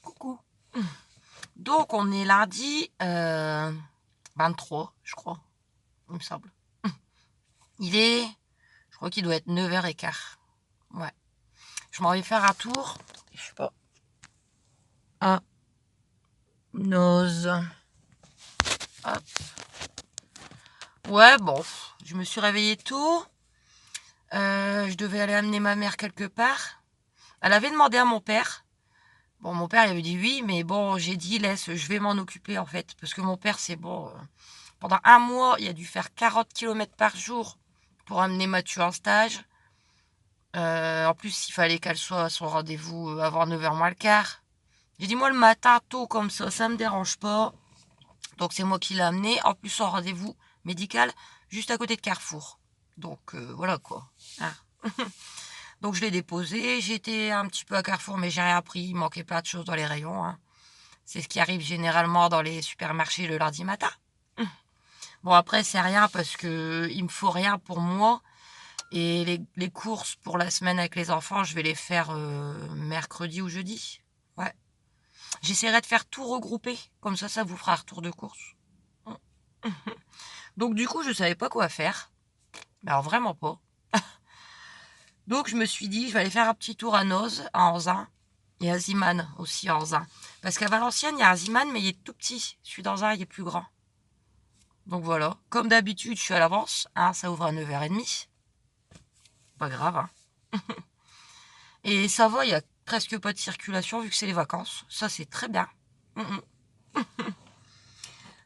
Coucou. Donc on est lundi 23, je crois, il me semble. Je crois qu'il doit être 9h15. Ouais. Je m'en vais faire un tour. Je sais pas. Ah. Nose. Hop. Ouais, bon. Je me suis réveillée tôt. Je devais aller amener ma mère quelque part. Elle avait demandé à mon père. Bon, mon père, il avait dit oui, mais bon, j'ai dit laisse, je vais m'en occuper en fait. Parce que mon père, c'est bon. Pendant un mois, il a dû faire 40 km par jour pour amener Mathieu en stage. En plus, il fallait qu'elle soit à son rendez-vous avant 9h moins le quart. J'ai dit moi le matin tôt comme ça me dérange pas. Donc c'est moi qui l'ai amené. En plus, son rendez-vous médical juste à côté de Carrefour. Donc voilà quoi. Hein. Donc je l'ai déposé. J'étais un petit peu à Carrefour, mais j'ai rien pris. Il manquait plein de choses dans les rayons. Hein. C'est ce qui arrive généralement dans les supermarchés le lundi matin. Bon après c'est rien parce que il me faut rien pour moi. Et les courses pour la semaine avec les enfants, je vais les faire mercredi ou jeudi. Ouais. J'essaierai de faire tout regrouper. Comme ça vous fera un retour de course. Donc du coup, je savais pas quoi faire. Mais alors vraiment pas. Donc je me suis dit, je vais aller faire un petit tour à Noz, à Anzin. Et à Ziman aussi à Anzin. Parce qu'à Valenciennes, il y a un Ziman, mais il est tout petit. Celui d'Anzin, il est plus grand. Donc voilà. Comme d'habitude, je suis à l'avance. Hein, ça ouvre à 9h30. Pas grave. Hein. Et ça va, il n'y a presque pas de circulation vu que c'est les vacances. Ça, c'est très bien.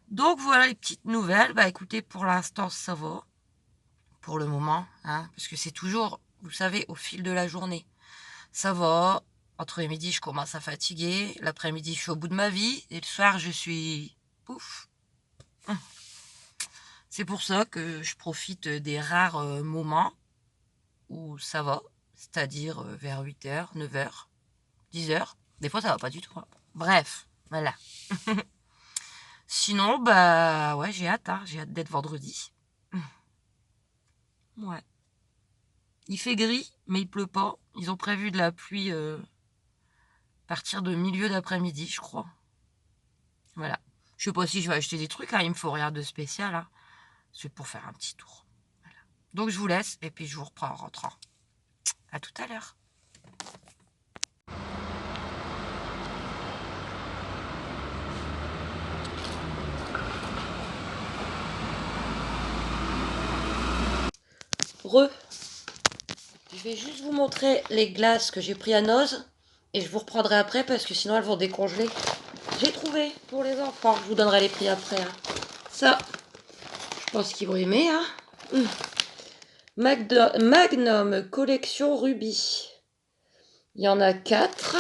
Donc voilà les petites nouvelles. Bah écoutez, pour l'instant, ça va. Pour le moment. Hein, parce que c'est toujours, vous savez, au fil de la journée. Ça va. Entre les midis, je commence à fatiguer. L'après-midi, je suis au bout de ma vie. Et le soir, je suis... Pouf. C'est pour ça que je profite des rares moments où ça va. C'est-à-dire vers 8h, 9h, 10h. Des fois, ça va pas du tout. Hein. Bref, voilà. Sinon, bah ouais, j'ai hâte. Hein. J'ai hâte d'être vendredi. Ouais. Il fait gris, mais il pleut pas. Ils ont prévu de la pluie à partir de milieu d'après-midi, je crois. Voilà. Je sais pas si je vais acheter des trucs, hein. Il me faut rien de spécial. Hein. C'est pour faire un petit tour. Voilà. Donc je vous laisse et puis je vous reprends en rentrant. À tout à l'heure. Je vais juste vous montrer les glaces que j'ai pris à Noz. Et je vous reprendrai après parce que sinon elles vont décongeler. J'ai trouvé pour les enfants. Je vous donnerai les prix après. Hein. Ça, je pense qu'ils vont aimer. Hein. Magnum collection Ruby. Il y en a 4.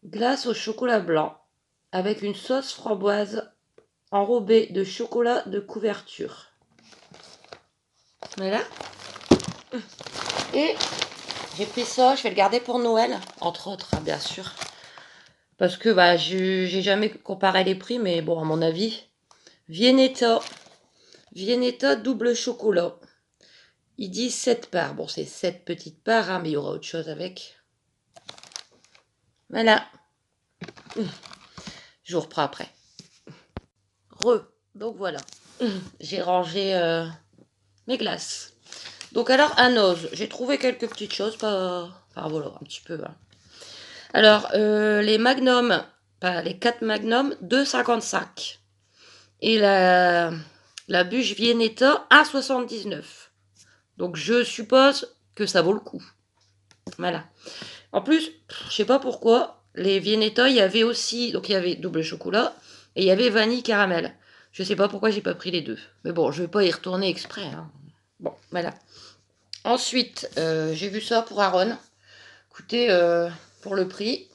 Glace au chocolat blanc. Avec une sauce framboise enrobée de chocolat de couverture. Voilà. Et j'ai pris ça, je vais le garder pour Noël, entre autres, hein, bien sûr. Parce que bah, j'ai jamais comparé les prix, mais bon, à mon avis, Viennetta double chocolat. Ils disent 7 parts. Bon, c'est 7 petites parts, hein, mais il y aura autre chose avec. Voilà. Je vous reprends après. Donc voilà. J'ai rangé mes glaces. Donc alors, à Noz, j'ai trouvé quelques petites choses, pas... Enfin voilà, un petit peu. Hein. Alors, les magnums, pas les 4 magnums, 2,55. Et la bûche Viennetta, 1,79. Donc je suppose que ça vaut le coup. Voilà. En plus, je sais pas pourquoi, les Viennetta, il y avait aussi, donc il y avait double chocolat, et il y avait vanille caramel. Je sais pas pourquoi j'ai pas pris les deux. Mais bon, je vais pas y retourner exprès. Hein. Bon, voilà. Ensuite, j'ai vu ça pour Aaron. Écoutez, pour le prix,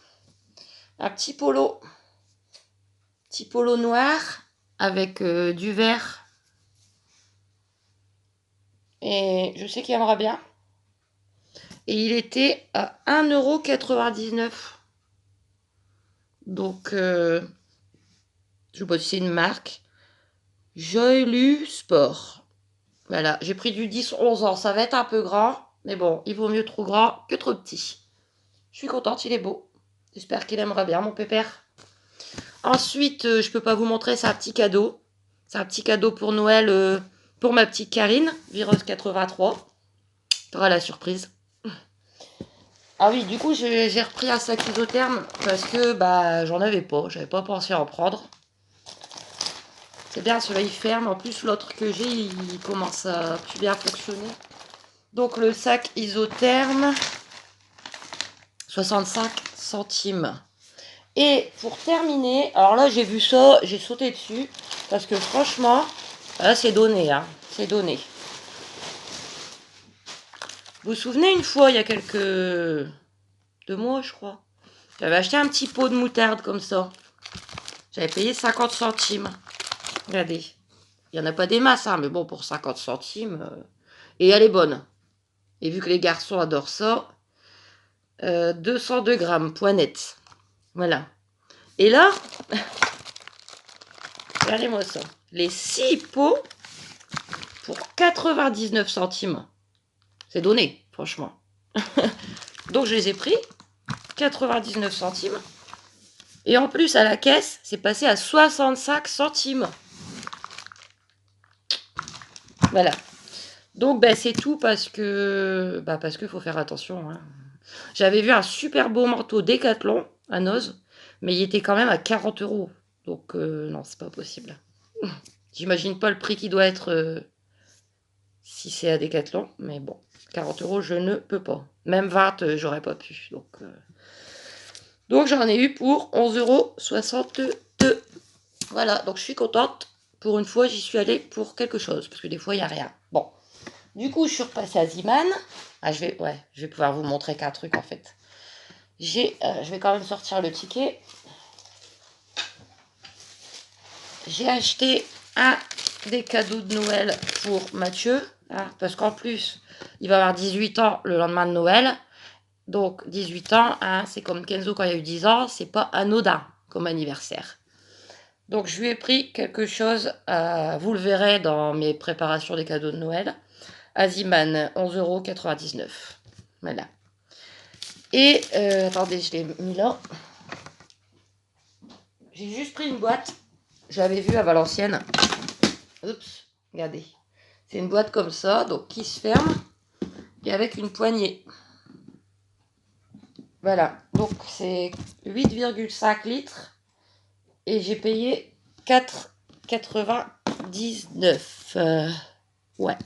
un petit polo noir avec du vert. Et je sais qu'il aimera bien. Et il était à 1,99 €. Donc, je sais pas si c'est une marque. Joylu Sport. Voilà, j'ai pris du 10-11 ans. Ça va être un peu grand. Mais bon, il vaut mieux trop grand que trop petit. Je suis contente, il est beau. J'espère qu'il aimera bien, mon pépère. Ensuite, je peux pas vous montrer, c'est un petit cadeau. C'est un petit cadeau pour Noël, pour ma petite Karine, Virus 83. T'auras la surprise. Ah oui, du coup, j'ai repris un sac isotherme parce que bah j'en avais pas. J'avais pas pensé à en prendre. C'est bien, celui-là il ferme. En plus, l'autre que j'ai, il commence à plus bien fonctionner. Donc le sac isotherme, 65 centimes. Et pour terminer, alors là j'ai vu ça, j'ai sauté dessus. Parce que franchement, là c'est donné, hein. C'est donné. Vous vous souvenez une fois, il y a quelques 2 mois je crois, j'avais acheté un petit pot de moutarde comme ça. J'avais payé 50 centimes. Regardez. Il n'y en a pas des masses, hein, mais bon, pour 50 centimes. Et elle est bonne. Et vu que les garçons adorent ça, 202 grammes, point net. Voilà. Et là, regardez-moi ça. Les 6 pots pour 99 centimes. C'est donné, franchement. Donc je les ai pris. 99 centimes. Et en plus, à la caisse, c'est passé à 65 centimes. Voilà. Donc ben, c'est tout parce que faut faire attention. Hein. J'avais vu un super beau manteau Décathlon à Noz, mais il était quand même à 40 €. Donc non, c'est pas possible. J'imagine pas le prix qui doit être si c'est à Décathlon, mais bon, 40 €, je ne peux pas. Même 20, j'aurais pas pu. Donc j'en ai eu pour 11,62 €. Voilà, donc je suis contente. Pour une fois, j'y suis allée pour quelque chose, parce que des fois, il n'y a rien. Bon. Du coup, je suis repassée à Ziman. Ah, je vais pouvoir vous montrer qu'un truc, en fait. Je vais quand même sortir le ticket. J'ai acheté des cadeaux de Noël pour Mathieu. Hein, parce qu'en plus, il va avoir 18 ans le lendemain de Noël. Donc, 18 ans, hein, c'est comme Kenzo quand il a eu 10 ans. C'est pas anodin comme anniversaire. Donc, je lui ai pris quelque chose. Vous le verrez dans mes préparations des cadeaux de Noël. Aziman, 11,99 €. Voilà. Et, attendez, je l'ai mis là. J'ai juste pris une boîte. Je l'avais vue à Valenciennes. Oups, regardez. C'est une boîte comme ça, donc qui se ferme. Et avec une poignée. Voilà. Donc, c'est 8,5 litres. Et j'ai payé 4,99 €. Ouais.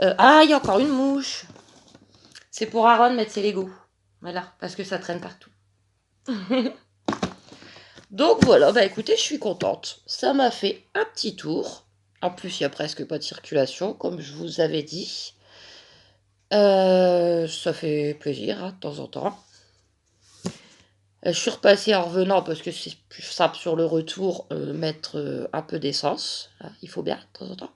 Ah, il y a encore une mouche. C'est pour Aaron mettre ses Legos. Voilà, parce que ça traîne partout. Donc voilà, bah écoutez, je suis contente. Ça m'a fait un petit tour. En plus, il n'y a presque pas de circulation, comme je vous avais dit. Ça fait plaisir, hein, de temps en temps. Je suis repassée en revenant parce que c'est plus simple sur le retour, mettre un peu d'essence. Hein, il faut bien, de temps en temps.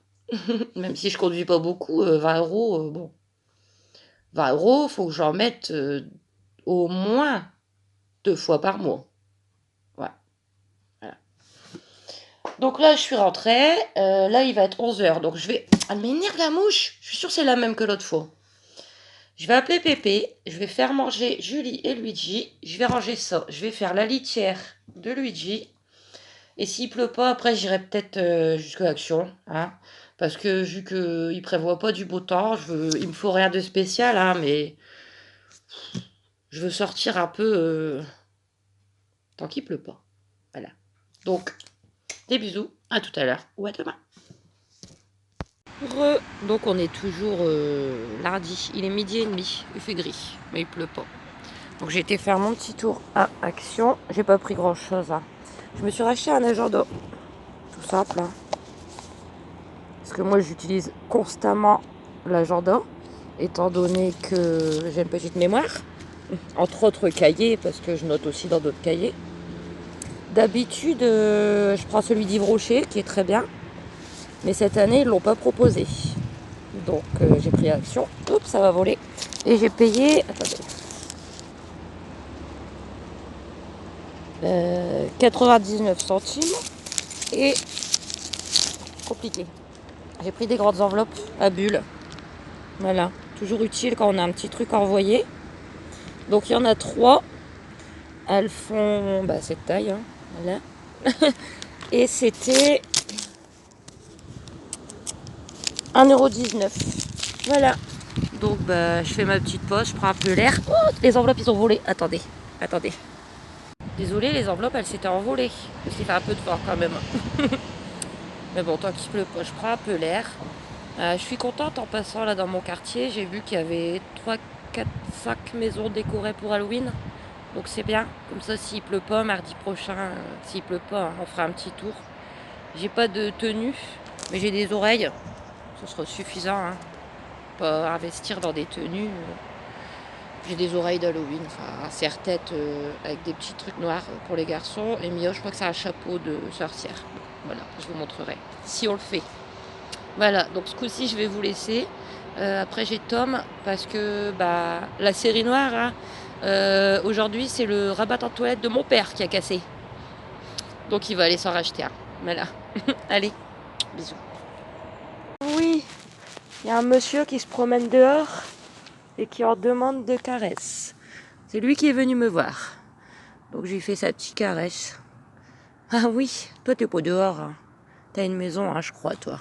Même si je conduis pas beaucoup, 20 €, bon. 20 €, faut que j'en mette au moins 2 fois par mois. Ouais. Voilà. Donc là, je suis rentrée. Là, il va être 11 h. Donc je vais... Elle m'énerve la mouche. Je suis sûre que c'est la même que l'autre fois. Je vais appeler Pépé. Je vais faire manger Julie et Luigi. Je vais ranger ça. Je vais faire la litière de Luigi. Et s'il pleut pas, après, j'irai peut-être jusqu'à Action. Hein, parce que vu qu'il ne prévoit pas du beau temps, il me faut rien de spécial. Hein, mais je veux sortir un peu tant qu'il pleut pas. Voilà. Donc, des bisous. À tout à l'heure. Ou à demain. Donc on est toujours lundi, il est 12h30, il fait gris, mais il pleut pas. Donc j'ai été faire mon petit tour à Action, j'ai pas pris grand chose. Hein. Je me suis racheté un agenda, tout simple. Hein. Parce que moi j'utilise constamment l'agenda, étant donné que j'ai une petite mémoire, entre autres cahiers, parce que je note aussi dans d'autres cahiers. D'habitude, je prends celui d'Yves Rocher, qui est très bien. Mais cette année, ils ne l'ont pas proposé. Donc, j'ai pris Action. Oups, ça va voler. Et j'ai payé... Attendez. 99 centimes. Et... Compliqué. J'ai pris des grandes enveloppes à bulles. Voilà. toujours utile quand on a un petit truc à envoyer. Donc il y en a 3. Elles font cette taille, hein, voilà. Et c'était 1,19 €. Voilà. Donc je fais ma petite poche, je prends un peu l'air. Oh, les enveloppes ils ont volé. Attendez. Désolée, les enveloppes elles s'étaient envolées. Parce qu'il fait un peu de vent quand même. Mais bon, tant qu'il pleut pas, je prends un peu l'air. Je suis contente en passant là dans mon quartier. J'ai vu qu'il y avait 3, 4, 5 maisons décorées pour Halloween. Donc c'est bien. Comme ça, s'il pleut pas, mardi prochain, s'il pleut pas, hein, on fera un petit tour. J'ai pas de tenue, mais j'ai des oreilles. Ce sera suffisant. Hein. Pas investir dans des tenues. J'ai des oreilles d'Halloween, enfin serre-tête avec des petits trucs noirs pour les garçons. Et Mio, je crois que c'est un chapeau de sorcière. Voilà, je vous montrerai si on le fait. Voilà, donc ce coup-ci, je vais vous laisser. Après, j'ai Tom parce que la série noire, hein, aujourd'hui, c'est le rabat en toilette de mon père qui a cassé. Donc, il va aller s'en racheter un. Voilà. Allez, bisous. Oui, il y a un monsieur qui se promène dehors et qui en demande de caresses. C'est lui qui est venu me voir. Donc, j'ai fait sa petite caresse. Ah oui, toi, t'es pas dehors. Hein. T'as une maison, hein, je crois, toi.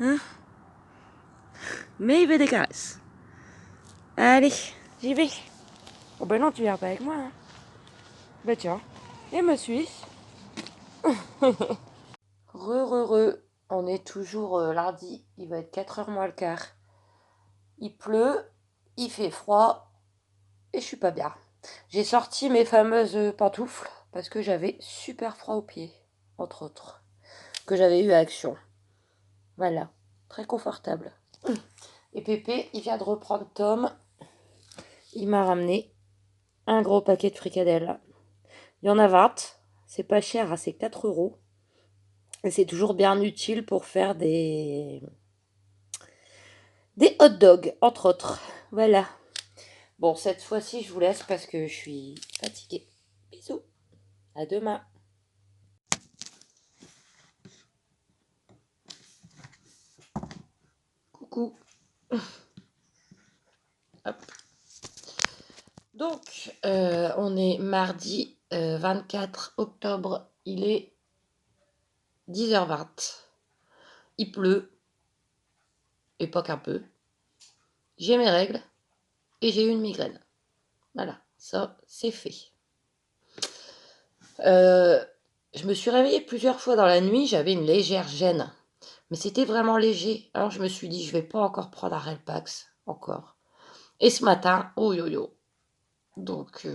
Hein? Mais il veut des caresses. Allez, j'y vais. Oh ben non, tu viens pas avec moi. Hein. Bah tiens, et me suis-je. On est toujours lundi, il va être 4h moins le quart. Il pleut, il fait froid, et je suis pas bien. J'ai sorti mes fameuses pantoufles, parce que j'avais super froid aux pieds, entre autres, que j'avais eu à Action. Voilà, très confortable. Et Pépé, il vient de reprendre Tom. Il m'a ramené un gros paquet de fricadelles. Il y en a 20. C'est pas cher, hein, c'est 4 €. Et c'est toujours bien utile pour faire des hot dogs, entre autres. Voilà. Bon, cette fois-ci, je vous laisse parce que je suis fatiguée. Bisous. À demain. Coucou. Hop. Donc, on est mardi 24 octobre. Il est 10h20. Il pleut. Et pas qu'un peu. J'ai mes règles. Et j'ai eu une migraine. Voilà, ça, c'est fait. Je me suis réveillée plusieurs fois dans la nuit. J'avais une légère gêne. Mais c'était vraiment léger. Alors je me suis dit, je vais pas encore prendre un Relpax. Encore. Et ce matin, oh yo yo. Donc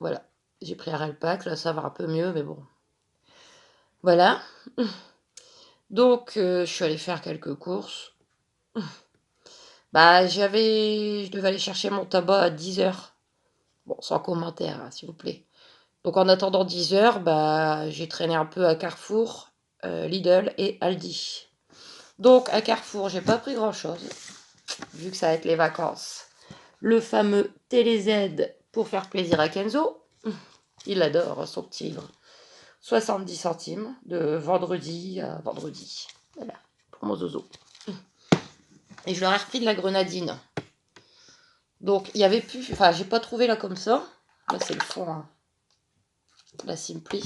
voilà. J'ai pris un Relpax. Là, ça va un peu mieux, mais bon. Voilà. Donc je suis allée faire quelques courses. Je devais aller chercher mon tabac à 10h. Bon, sans commentaire, hein, s'il vous plaît. Donc en attendant 10h, j'ai traîné un peu à Carrefour, Lidl et Aldi. Donc à Carrefour, j'ai pas pris grand-chose, vu que ça va être les vacances. Le fameux TéléZ pour faire plaisir à Kenzo. Il adore son petit livre. 70 centimes de vendredi à vendredi. Voilà, pour mon zozo. Et je leur ai repris de la grenadine. Donc il y avait plus... Enfin, j'ai pas trouvé là comme ça. Là, c'est le fond, hein. La Simply.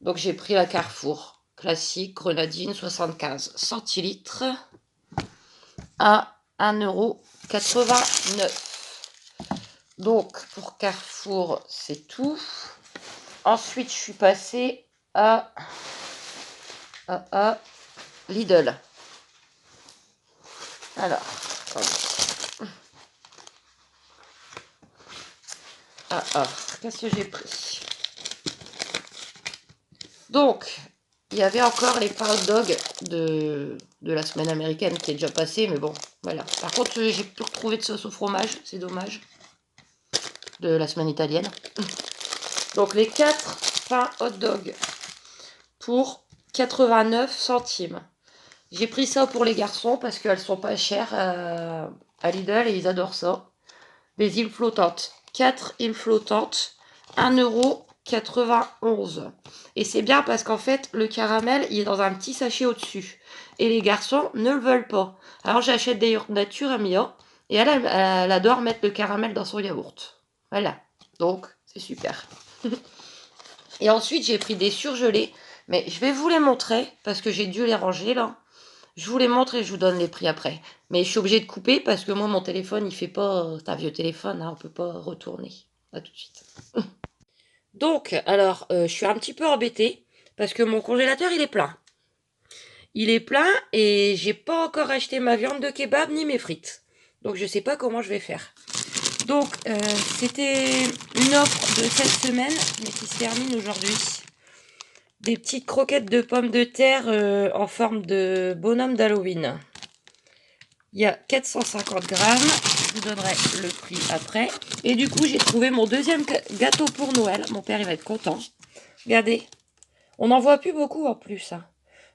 Donc j'ai pris la Carrefour. Classique, grenadine, 75 centilitres à 1,89 €. Donc pour Carrefour, c'est tout. Ensuite, je suis passée à Lidl. Alors, qu'est-ce que j'ai pris? Donc, il y avait encore les pains hot dog de la semaine américaine qui est déjà passée, mais bon, voilà. Par contre, j'ai plus retrouvé de sauce au fromage, c'est dommage, de la semaine italienne. Donc, les 4 pains hot dog pour 89 centimes. J'ai pris ça pour les garçons parce qu'elles sont pas chères à Lidl et ils adorent ça. Des îles flottantes. 4 îles flottantes, 1,91 €. Et c'est bien parce qu'en fait, le caramel, il est dans un petit sachet au-dessus. Et les garçons ne le veulent pas. Alors j'achète des yaourts nature à Mia. Et elle adore mettre le caramel dans son yaourt. Voilà, donc c'est super. Et ensuite, j'ai pris des surgelés, mais je vais vous les montrer, parce que j'ai dû les ranger, là. Je vous les montre et je vous donne les prix après. Mais je suis obligée de couper, parce que moi, mon téléphone, il fait pas... C'est un vieux téléphone, hein, on peut pas retourner. À tout de suite. Donc, alors, je suis un petit peu embêtée, parce que mon congélateur, il est plein. Il est plein, et j'ai pas encore acheté ma viande de kebab, ni mes frites. Donc, je sais pas comment je vais faire. Donc, c'était une offre de cette semaine, mais qui se termine aujourd'hui. Des petites croquettes de pommes de terre en forme de bonhomme d'Halloween. Il y a 450 grammes. Je vous donnerai le prix après. Et du coup, j'ai trouvé mon deuxième gâteau pour Noël. Mon père, il va être content. Regardez. On n'en voit plus beaucoup en plus. Hein.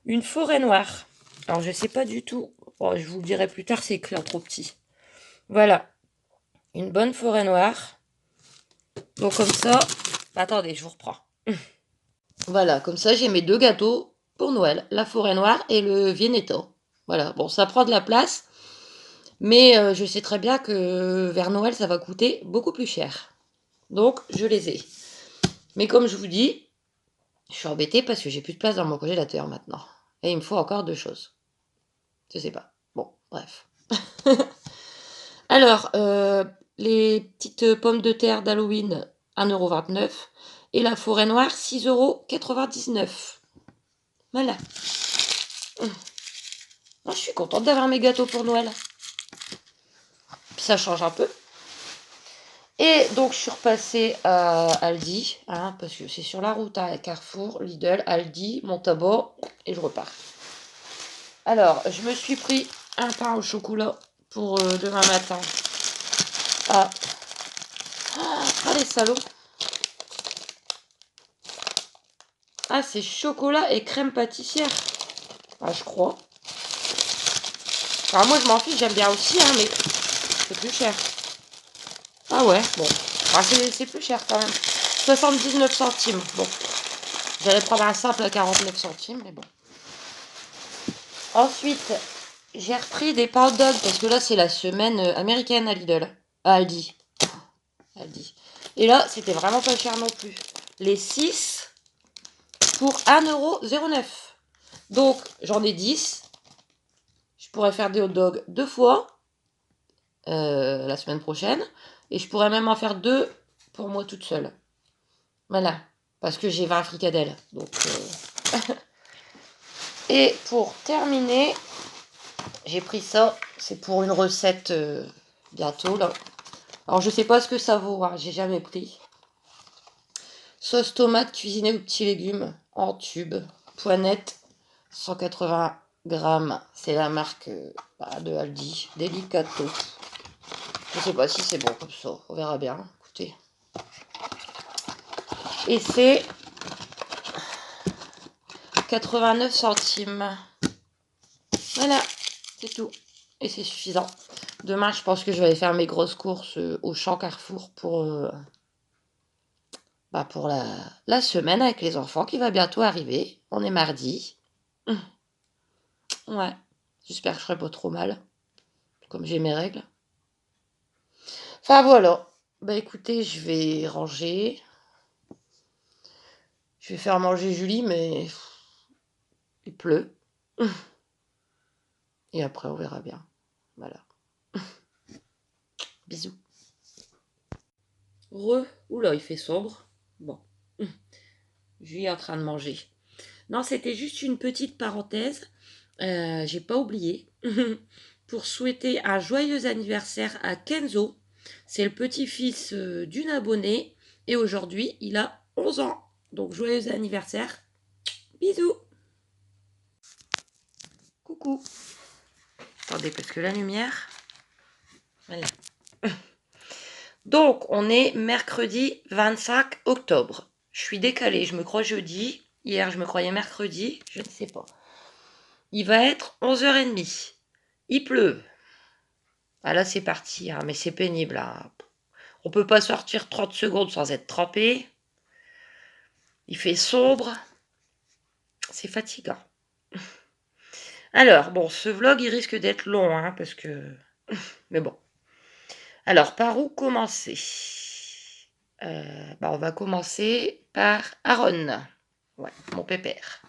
Une forêt noire. Alors, je sais pas du tout. Oh, je vous le dirai plus tard, c'est écrit en trop petit. Voilà. Une bonne forêt noire. Donc, comme ça... Attendez, je vous reprends. Voilà, comme ça, j'ai mes deux gâteaux pour Noël. La forêt noire et le Viennetto. Voilà, bon, ça prend de la place. Mais je sais très bien que vers Noël, ça va coûter beaucoup plus cher. Donc, je les ai. Mais comme je vous dis, je suis embêtée parce que j'ai plus de place dans mon congélateur maintenant. Et il me faut encore deux choses. Je sais pas. Bon, bref. Alors, les petites pommes de terre d'Halloween, 1,29 €. Et la forêt noire, 6,99 €. Voilà. Moi, je suis contente d'avoir mes gâteaux pour Noël. Puis ça change un peu. Et donc, je suis repassée à Aldi, hein, parce que c'est sur la route, à Carrefour, Lidl, Aldi, Montauban, et je repars. Alors, je me suis pris un pain au chocolat pour demain matin. Ah, ah les salauds. Ah, c'est chocolat et crème pâtissière. Ah, je crois. Alors, moi, je m'en fiche, j'aime bien aussi, hein, mais c'est plus cher. Ah ouais, bon. Ah, c'est plus cher quand même. 79 centimes. Bon. J'allais prendre un simple à 49 centimes, mais bon. Ensuite, j'ai repris des hot dogs parce que là, c'est la semaine américaine à Lidl. À Aldi. Aldi. Et là, c'était vraiment pas cher non plus. Les 6 pour 1,09 €. Donc, j'en ai 10. Je pourrais faire des hot dogs deux fois la semaine prochaine. Et je pourrais même en faire deux pour moi toute seule. Voilà. Parce que j'ai 20 fricadelles. Donc, Et pour terminer, j'ai pris ça. C'est pour une recette bientôt, là. Alors, je sais pas ce que ça vaut. Hein. J'ai jamais pris. Sauce tomate cuisinée aux petits légumes en tube. Poinette, 180 grammes. C'est la marque de Aldi. Delicato. Je sais pas si c'est bon comme ça. On verra bien. Écoutez. Et c'est 89 centimes. Voilà, c'est tout. Et c'est suffisant. Demain, je pense que je vais aller faire mes grosses courses au Champ Carrefour pour la semaine avec les enfants qui va bientôt arriver. On est mardi. Ouais, j'espère que je ferai pas trop mal, comme j'ai mes règles. Enfin voilà. Bah écoutez, je vais ranger. Je vais faire manger Julie, mais il pleut. Et après, on verra bien. Voilà. Bisous. Oula, il fait sombre. Bon. Julie est en train de manger. Non, c'était juste une petite parenthèse. J'ai pas oublié. Pour souhaiter un joyeux anniversaire à Kenzo. C'est le petit-fils d'une abonnée. Et aujourd'hui, il a 11 ans. Donc, joyeux anniversaire. Bisous. Coucou. Attendez, parce que la lumière... Voilà. Donc, on est mercredi 25 octobre. Je suis décalée, je me crois jeudi. Hier, je me croyais mercredi. Je ne sais pas. Il va être 11h30. Il pleut. Ah là, c'est parti, hein, mais c'est pénible. Hein. On peut pas sortir 30 secondes sans être trempé. Il fait sombre. C'est fatigant. Alors, bon, ce vlog, il risque d'être long, hein, parce que... Mais bon. Alors, par où commencer? On va commencer par Aaron. Ouais, mon pépère.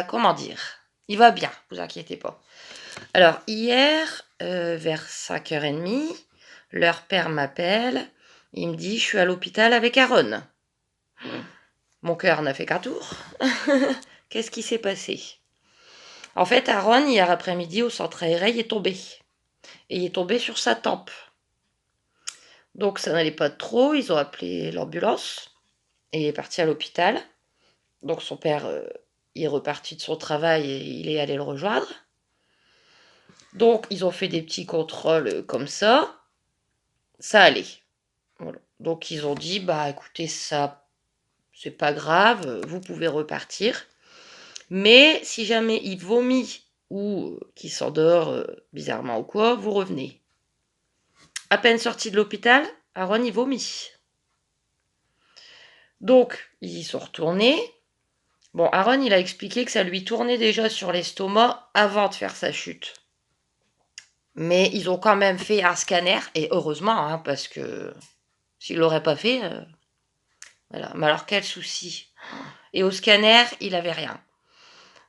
Comment dire? Il va bien, vous inquiétez pas. Alors, hier, vers 5h30, leur père m'appelle. Il me dit, je suis à l'hôpital avec Aaron. Mon cœur n'a fait qu'un tour. Qu'est-ce qui s'est passé? En fait, Aaron, hier après-midi, au centre aéré, il est tombé. Et il est tombé sur sa tempe. Donc, ça n'allait pas trop. Ils ont appelé l'ambulance. Et il est parti à l'hôpital. Donc, son père, il est reparti de son travail et il est allé le rejoindre. Donc, ils ont fait des petits contrôles comme ça. Ça allait. Voilà. Donc, ils ont dit, bah écoutez, ça, c'est pas grave, vous pouvez repartir. Mais si jamais il vomit ou qu'il s'endort bizarrement ou quoi, vous revenez. À peine sorti de l'hôpital, Aaron, il vomit. Donc, ils y sont retournés. Bon, Aaron, il a expliqué que ça lui tournait déjà sur l'estomac avant de faire sa chute. Mais ils ont quand même fait un scanner, et heureusement, hein, parce que s'ils ne l'auraient pas fait, voilà. Mais alors, quel souci. Et au scanner, il n'avait rien.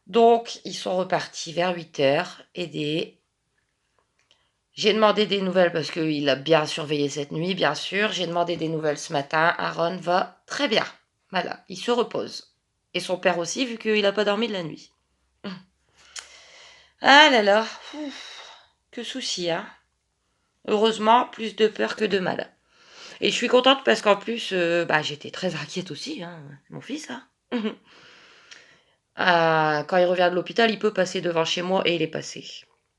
Donc, ils sont repartis vers 8h, aidés. J'ai demandé des nouvelles parce qu'il a bien surveillé cette nuit, bien sûr. J'ai demandé des nouvelles ce matin. Aaron va très bien. Voilà, il se repose. Et son père aussi, vu qu'il n'a pas dormi de la nuit. Ah là là, que souci, hein. Heureusement, plus de peur que de mal. Et je suis contente parce qu'en plus, j'étais très inquiète aussi, hein. Mon fils, hein. Quand il revient de l'hôpital, il peut passer devant chez moi et il est passé.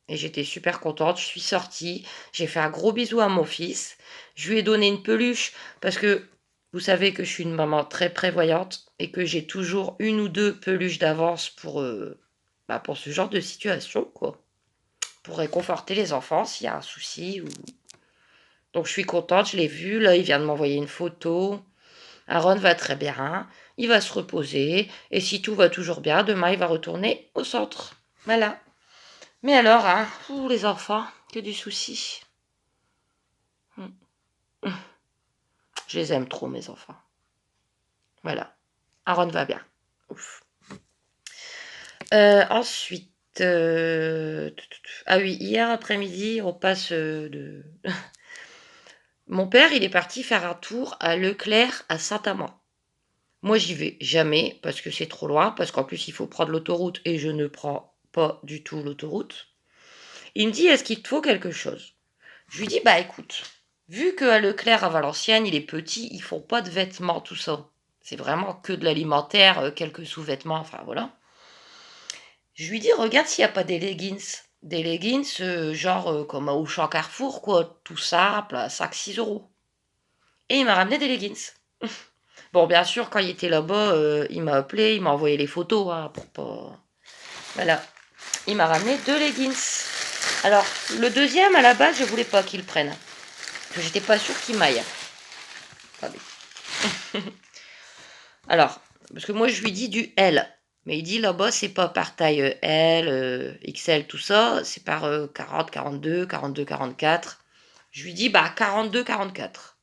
Et j'étais super contente, je suis sortie, j'ai fait un gros bisou à mon fils, je lui ai donné une peluche parce que vous savez que je suis une maman très prévoyante et que j'ai toujours une ou deux peluches d'avance pour ce genre de situation, quoi. Pour réconforter les enfants s'il y a un souci. Donc je suis contente, je l'ai vu, là il vient de m'envoyer une photo. Aaron va très bien, il va se reposer, et si tout va toujours bien, demain il va retourner au centre. Voilà. Mais alors, hein, les enfants, que du souci. Je les aime trop, mes enfants. Voilà. Aaron va bien. Ouf. Ensuite, ah oui, hier après-midi, on passe de... Mon père, il est parti faire un tour à Leclerc à Saint-Amand. Moi, j'y vais jamais parce que c'est trop loin, parce qu'en plus, il faut prendre l'autoroute et je ne prends pas du tout l'autoroute. Il me dit, est-ce qu'il te faut quelque chose? Je lui dis, bah écoute, vu qu'à Leclerc, à Valenciennes, il est petit, ils font pas de vêtements, tout ça. C'est vraiment que de l'alimentaire, quelques sous-vêtements, enfin voilà. Je lui dis, regarde s'il n'y a pas des leggings. Des leggings, comme au Auchan Carrefour, quoi, tout simple, à 5-6 euros. Et il m'a ramené des leggings. Bon, bien sûr, quand il était là-bas, il m'a appelé, il m'a envoyé les photos, hein, pour pas... Voilà. Il m'a ramené 2 leggings. Alors, le deuxième, à la base, je voulais pas qu'il le prenne. Parce que j'étais pas sûre qu'il m'aille. Attendez. Alors, parce que moi, je lui dis du L. Mais il dit là-bas, c'est pas par taille L, XL, tout ça. C'est par 40, 42, 42, 44. Je lui dis, 42, 44.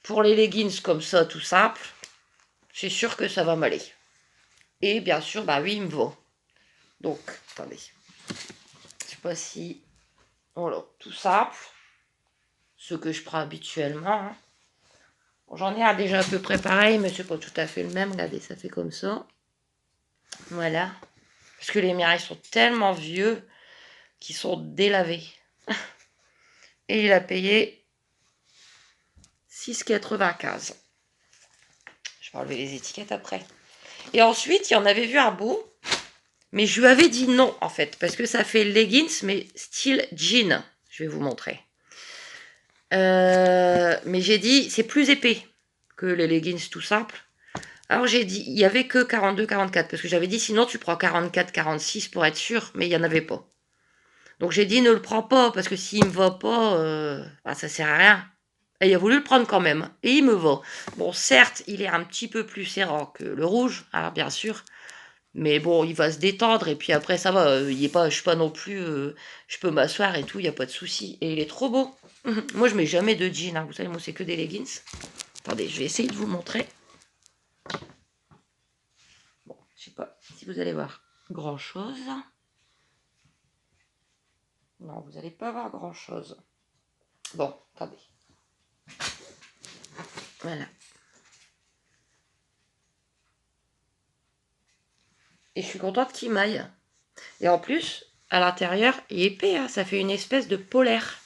Pour les leggings comme ça, tout simple, c'est sûr que ça va m'aller. Et bien sûr, oui, il me vaut. Donc, attendez. Je sais pas si... Voilà, tout simple. Ce que je prends habituellement. Hein. Bon, j'en ai un déjà à peu près pareil, mais c'est pas tout à fait le même. Regardez, ça fait comme ça. Voilà. Parce que les miens, ils sont tellement vieux qu'ils sont délavés. Et il a payé 6,95. Je vais enlever les étiquettes après. Et ensuite, il y en avait vu un beau. Mais je lui avais dit non, en fait. Parce que ça fait leggings, mais style jean. Je vais vous montrer. Mais j'ai dit, c'est plus épais que les leggings tout simples. Alors j'ai dit, il n'y avait que 42, 44. Parce que j'avais dit, sinon tu prends 44, 46 pour être sûr. Mais il n'y en avait pas. Donc j'ai dit, ne le prends pas. Parce que s'il ne me va pas, ça sert à rien. Et il a voulu le prendre quand même. Et il me va. Bon, certes, il est un petit peu plus serrant que le rouge, hein, bien sûr. Mais bon, il va se détendre et puis après ça va. Il est pas, je suis pas non plus. Je peux m'asseoir et tout, il n'y a pas de souci. Et il est trop beau. Moi, je mets jamais de jean. Hein. Vous savez, moi, c'est que des leggings. Attendez, je vais essayer de vous montrer. Bon, je sais pas si vous allez voir grand chose. Non, vous n'allez pas voir grand chose. Bon, attendez. Voilà. Et je suis contente qu'il m'aille. Et en plus, à l'intérieur, il est épais, hein, ça fait une espèce de polaire.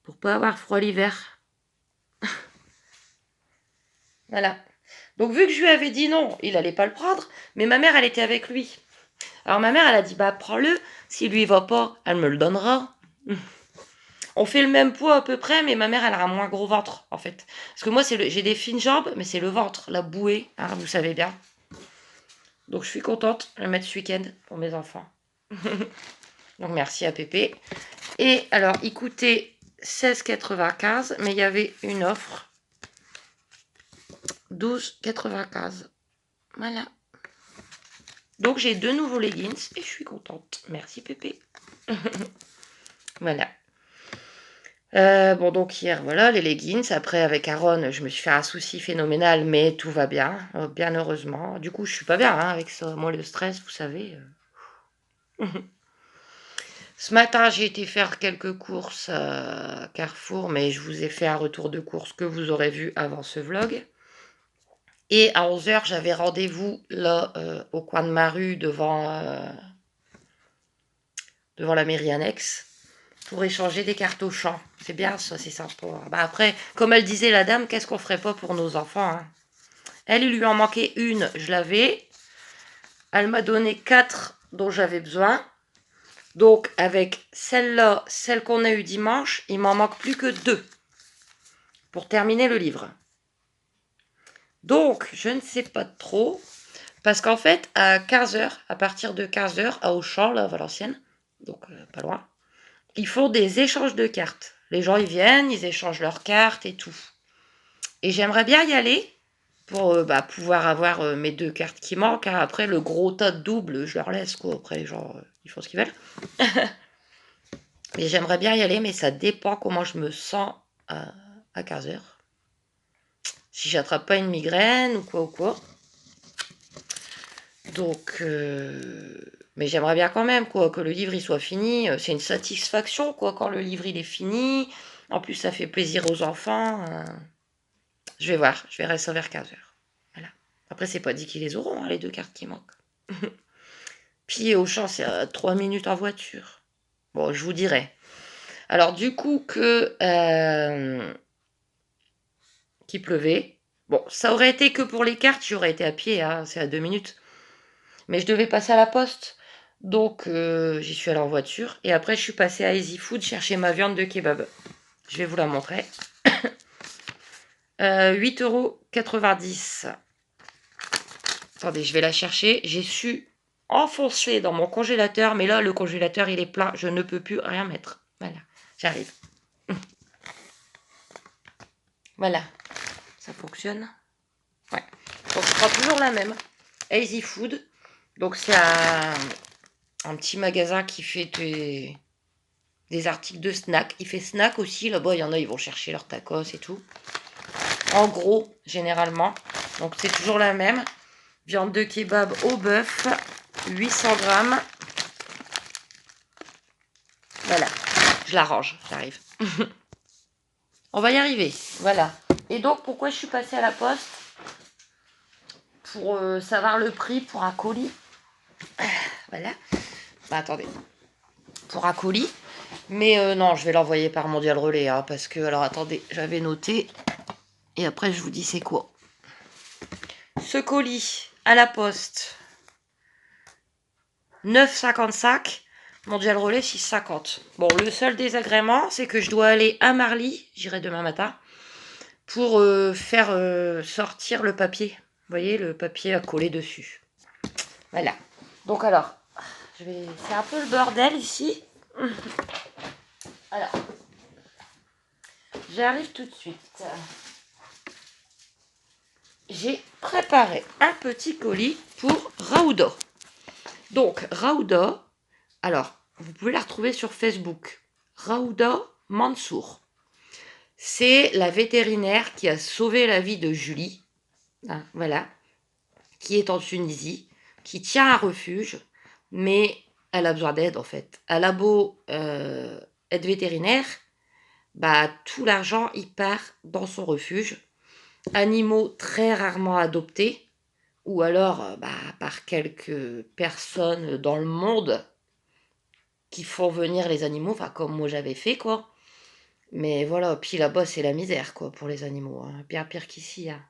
Pour pas avoir froid l'hiver. Voilà. Donc vu que je lui avais dit non, il allait pas le prendre, mais ma mère, elle était avec lui. Alors ma mère, elle a dit, bah prends-le, si lui va pas, elle me le donnera. On fait le même poids à peu près, mais ma mère, elle a un moins gros ventre, en fait. Parce que moi, j'ai des fines jambes, mais c'est le ventre, la bouée, hein, vous savez bien. Donc je suis contente de le mettre ce week-end pour mes enfants. Donc merci à Pépé. Et alors, il coûtait 16,95, mais il y avait une offre 12,95. Voilà. Donc j'ai 2 nouveaux leggings et je suis contente. Merci Pépé. Voilà. Bon, donc hier, voilà, les leggings. Après, avec Aaron, je me suis fait un souci phénoménal, mais tout va bien, bien heureusement. Du coup, je suis pas bien hein, avec ça. Moi, le stress, vous savez. Ce matin, j'ai été faire quelques courses à Carrefour, mais je vous ai fait un retour de course que vous aurez vu avant ce vlog. Et à 11h, j'avais rendez-vous là, au coin de ma rue, devant la mairie annexe, pour échanger des cartes au champ. C'est bien ça, c'est sympa. Bah après, comme elle disait la dame, qu'est-ce qu'on ferait pas pour nos enfants hein. Elle, il lui en manquait une, je l'avais. Elle m'a donné 4 dont j'avais besoin. Donc avec celle-là, celle qu'on a eue dimanche, il m'en manque plus que 2 pour terminer le livre. Donc, je ne sais pas trop, parce qu'en fait, à 15h, à partir de 15h, à Auchan, là, à Valenciennes, donc pas loin, ils font des échanges de cartes. Les gens, ils viennent, ils échangent leurs cartes et tout. Et j'aimerais bien y aller pour pouvoir avoir mes 2 cartes qui manquent. Hein. Après, le gros tas de doubles, je leur laisse, quoi. Après, les gens, ils font ce qu'ils veulent. Mais j'aimerais bien y aller, mais ça dépend comment je me sens à 15h. Si j'attrape pas une migraine ou quoi. Donc, mais j'aimerais bien quand même, quoi, que le livre il soit fini. C'est une satisfaction, quoi, quand le livre il est fini. En plus, ça fait plaisir aux enfants. Je vais voir, je verrai ça vers 15h. Voilà. Après, c'est pas dit qu'ils les auront, hein, les 2 cartes qui manquent. Puis Auchan, c'est à 3 minutes en voiture. Bon, je vous dirai. Alors, du coup, qu'il pleuvait. Bon, ça aurait été que pour les cartes, j'aurais été à pied, hein, c'est à 2 minutes. Mais je devais passer à la poste. Donc, j'y suis allée en voiture. Et après, je suis passée à Easy Food chercher ma viande de kebab. Je vais vous la montrer. 8,90 €. Attendez, je vais la chercher. J'ai su enfoncer dans mon congélateur. Mais là, le congélateur, il est plein. Je ne peux plus rien mettre. Voilà, j'arrive. Voilà, ça fonctionne. Ouais. Donc, ce sera toujours la même. Easy Food. Donc, c'est un petit magasin qui fait des articles de snack. Il fait snack aussi. Là-bas, il y en a, ils vont chercher leurs tacos et tout. En gros, généralement. Donc, c'est toujours la même. Viande de kebab au bœuf. 800 grammes. Voilà. Je la range. J'arrive. On va y arriver. Voilà. Et donc, pourquoi je suis passée à la poste? Pour savoir le prix pour un colis. Voilà. Bah, attendez. Pour un colis. Mais non, je vais l'envoyer par Mondial Relais. Hein, parce que, alors attendez, j'avais noté. Et après, je vous dis c'est quoi. Ce colis à la poste, 9,55. Mondial Relais, 6,50. Bon, le seul désagrément, c'est que je dois aller à Marly. J'irai demain matin. Pour faire sortir le papier. Vous voyez, le papier à coller dessus. Voilà. Donc alors, c'est un peu le bordel ici. Alors, j'arrive tout de suite. j'ai préparé un petit colis pour Raouda. Donc, Raouda, alors, vous pouvez la retrouver sur Facebook. Raouda Mansour. C'est la vétérinaire qui a sauvé la vie de Julie, hein, voilà, qui est en Tunisie, qui tient un refuge, mais elle a besoin d'aide en fait. Elle a beau être vétérinaire, bah, tout l'argent il part dans son refuge. Animaux très rarement adoptés, ou alors bah, par quelques personnes dans le monde qui font venir les animaux, enfin comme moi j'avais fait quoi. Mais voilà, puis là-bas c'est la misère quoi pour les animaux, hein. Bien pire qu'ici. Hein.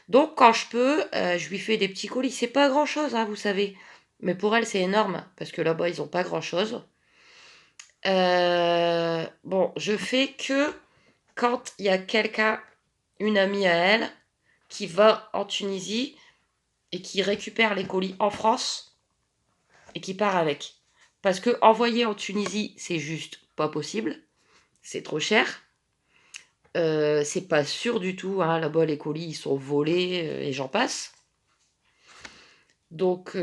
Donc quand je peux, je lui fais des petits colis. C'est pas grand-chose, hein, vous savez. Mais pour elle c'est énorme, parce que là-bas ils ont pas grand-chose. Bon, je fais que quand il y a quelqu'un, une amie à elle, qui va en Tunisie et qui récupère les colis en France et qui part avec. Parce que envoyer en Tunisie, c'est juste pas possible. C'est trop cher. C'est pas sûr du tout. Hein. Là-bas, les colis ils sont volés et j'en passe. Donc,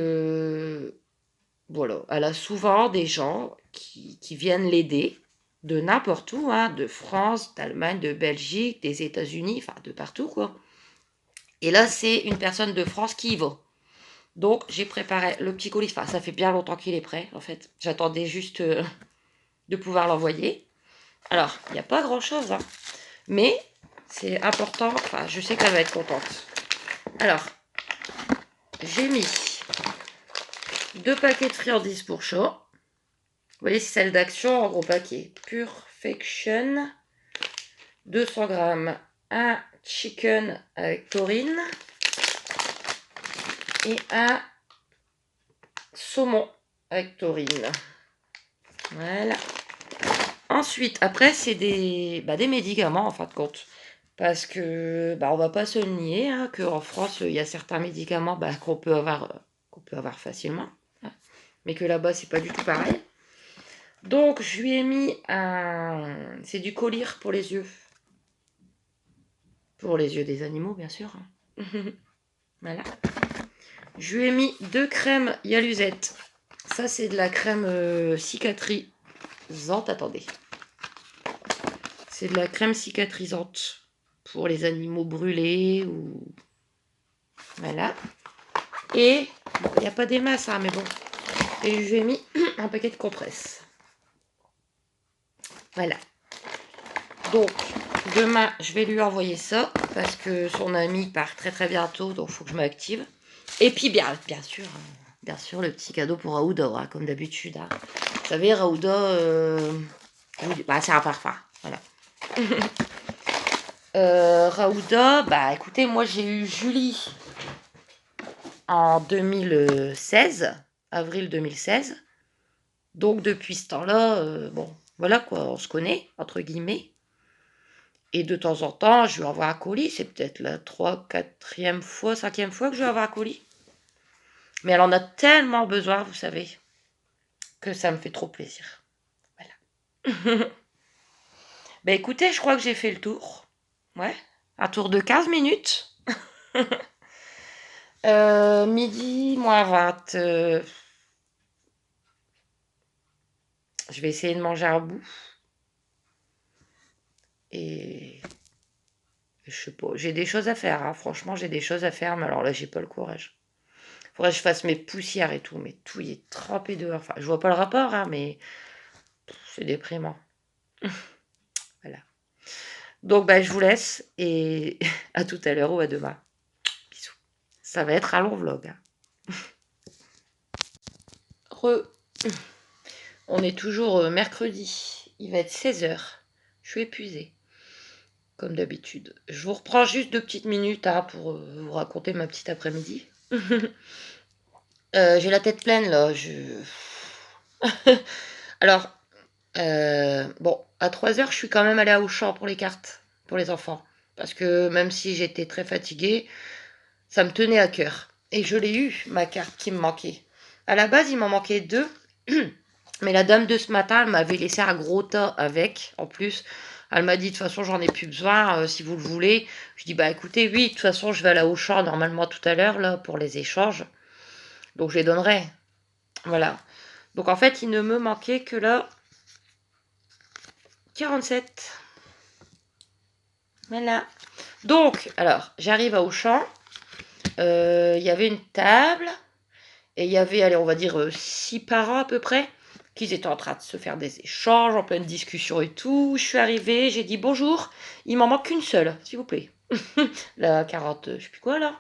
voilà. Elle a souvent des gens qui viennent l'aider de n'importe où. Hein, de France, d'Allemagne, de Belgique, des États-Unis, enfin de partout, quoi. Et là, c'est une personne de France qui y va. Donc, j'ai préparé le petit colis. Enfin, ça fait bien longtemps qu'il est prêt, en fait. J'attendais juste de pouvoir l'envoyer. Alors, il n'y a pas grand-chose, hein. Mais c'est important. Enfin, je sais qu'elle va être contente. Alors, j'ai mis 2 paquets de friandises pour chat. Vous voyez, c'est celle d'Action en gros paquet. Perfection. 200 grammes. Un chicken avec taurine. Et un saumon avec taurine. Voilà. Ensuite, après, c'est des médicaments en fin de compte. Parce que on va pas se le nier, hein, qu'en France, il y a certains médicaments qu'on peut avoir facilement. Hein, mais que là-bas, c'est pas du tout pareil. Donc, je lui ai mis c'est du collyre pour les yeux. Pour les yeux des animaux, bien sûr. Voilà. Je lui ai mis 2 crèmes Yalusette. Ça, c'est de la crème cicatrisante. Attendez. C'est de la crème cicatrisante pour les animaux brûlés ou... Voilà. Et il n'y a pas des masses, hein, mais bon. Et je lui ai mis un paquet de compresses. Voilà. Donc, demain, je vais lui envoyer ça parce que son ami part très très bientôt, donc il faut que je m'active. Et puis, bien sûr, le petit cadeau pour Raouda, hein, comme d'habitude. Hein. Vous savez, Raouda, c'est un parfum. Voilà. Raouda, écoutez, moi j'ai eu Julie en 2016, avril 2016. Donc depuis ce temps-là, voilà quoi, on se connaît, entre guillemets. Et de temps en temps, je lui envoie un colis. C'est peut-être la 3e, 4e fois, 5e fois que je lui envoie un colis. Mais elle en a tellement besoin, vous savez, que ça me fait trop plaisir. Voilà. Écoutez, je crois que j'ai fait le tour. Ouais, un tour de 15 minutes. Midi, moins 20. Je vais essayer de manger un bout. Et je sais pas, j'ai des choses à faire. Hein. Franchement, j'ai des choses à faire, mais alors là, j'ai pas le courage. Faudrait que je fasse mes poussières et tout, mais tout y est trempé dehors. Enfin, je vois pas le rapport, hein, mais c'est déprimant. Voilà. Donc, je vous laisse et à tout à l'heure ou à demain. Bisous. Ça va être un long vlog. Hein. On est toujours mercredi. Il va être 16h. Je suis épuisée. Comme d'habitude. Je vous reprends juste 2 petites minutes pour vous raconter ma petite après-midi. J'ai la tête pleine là. Alors, à 3h, je suis quand même allée à Auchan pour les cartes, pour les enfants. Parce que même si j'étais très fatiguée, ça me tenait à cœur. Et je l'ai eu, ma carte qui me manquait. À la base, il m'en manquait 2. Mais la dame de ce matin, elle m'avait laissé un gros tas avec, en plus. Elle m'a dit, de toute façon, j'en ai plus besoin, si vous le voulez. Je dis, bah écoutez, oui, de toute façon, je vais aller à Auchan normalement tout à l'heure, là, pour les échanges. Donc, je les donnerai. Voilà. Donc, en fait, il ne me manquait que là 47. Voilà. Donc, alors, j'arrive à Auchan. Il y avait une table. Et il y avait, allez, on va dire 6 parents à peu près, qui étaient en train de se faire des échanges, en pleine discussion et tout. Je suis arrivée, j'ai dit bonjour, il m'en manque qu'une seule, s'il vous plaît. La 40, je sais plus quoi là.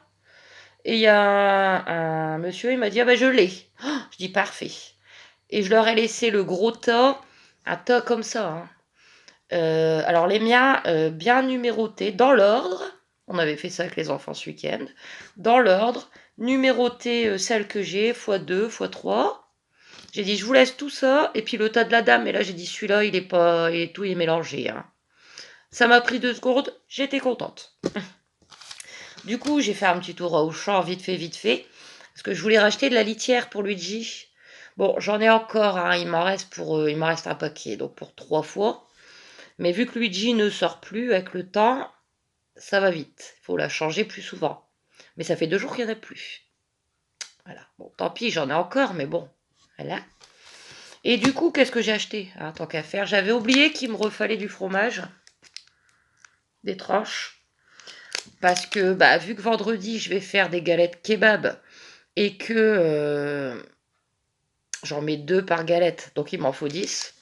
Et il y a un monsieur, il m'a dit, ah ben je l'ai. Oh, je dis parfait. Et je leur ai laissé le gros tas, un tas comme ça, hein. Alors les miens, bien numérotés, dans l'ordre. On avait fait ça avec les enfants ce week-end. Dans l'ordre, numéroter celle que j'ai, x2, x3. J'ai dit, je vous laisse tout ça, et puis le tas de la dame. Et là, j'ai dit, celui-là, il est pas, tout est mélangé, hein. Ça m'a pris 2 secondes, j'étais contente. Du coup, j'ai fait un petit tour au champ, vite fait, parce que je voulais racheter de la litière pour Luigi. Bon, j'en ai encore, hein, il m'en reste un paquet, donc pour 3 fois. Mais vu que Luigi ne sort plus avec le temps, ça va vite. Il faut la changer plus souvent. Mais ça fait 2 jours qu'il n'y en a plus. Voilà. Bon, tant pis, j'en ai encore, mais bon. Voilà. Et du coup, qu'est-ce que j'ai acheté? Ah, tant qu'à faire, j'avais oublié qu'il me refallait du fromage, des tranches. Parce que, bah, vu que vendredi, je vais faire des galettes kebab et que j'en mets 2 par galette, donc il m'en faut 10.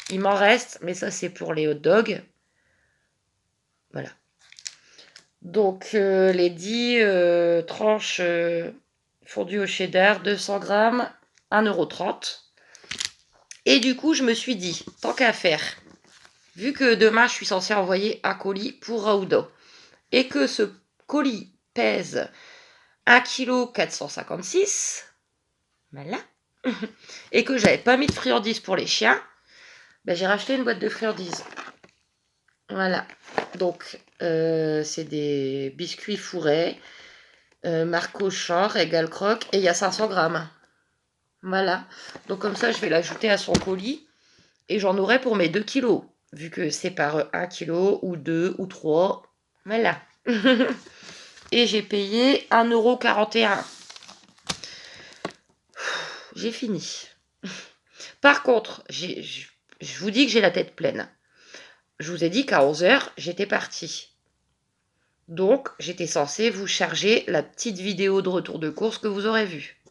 Il m'en reste, mais ça, c'est pour les hot dogs. Voilà. Donc, les 10 tranches fondues au cheddar, 200 grammes, 1,30 €. Et du coup, je me suis dit, tant qu'à faire, vu que demain, je suis censée envoyer un colis pour Raouda, et que ce colis pèse 1,456 kg, voilà, et que j'avais pas mis de friandises pour les chiens, ben, j'ai racheté une boîte de friandises. Voilà. Donc, c'est des biscuits fourrés, marque Auchan, Régal Croc, et il y a 500 grammes. Voilà. Donc, comme ça, je vais l'ajouter à son colis, et j'en aurai pour mes 2 kilos, vu que c'est par 1 kilo, ou 2, ou 3. Voilà. Et j'ai payé 1,41 €. J'ai fini. Par contre, je vous dis que j'ai la tête pleine. Je vous ai dit qu'à 11 h, j'étais partie. Donc, j'étais censée vous charger la petite vidéo de retour de course que vous aurez vue.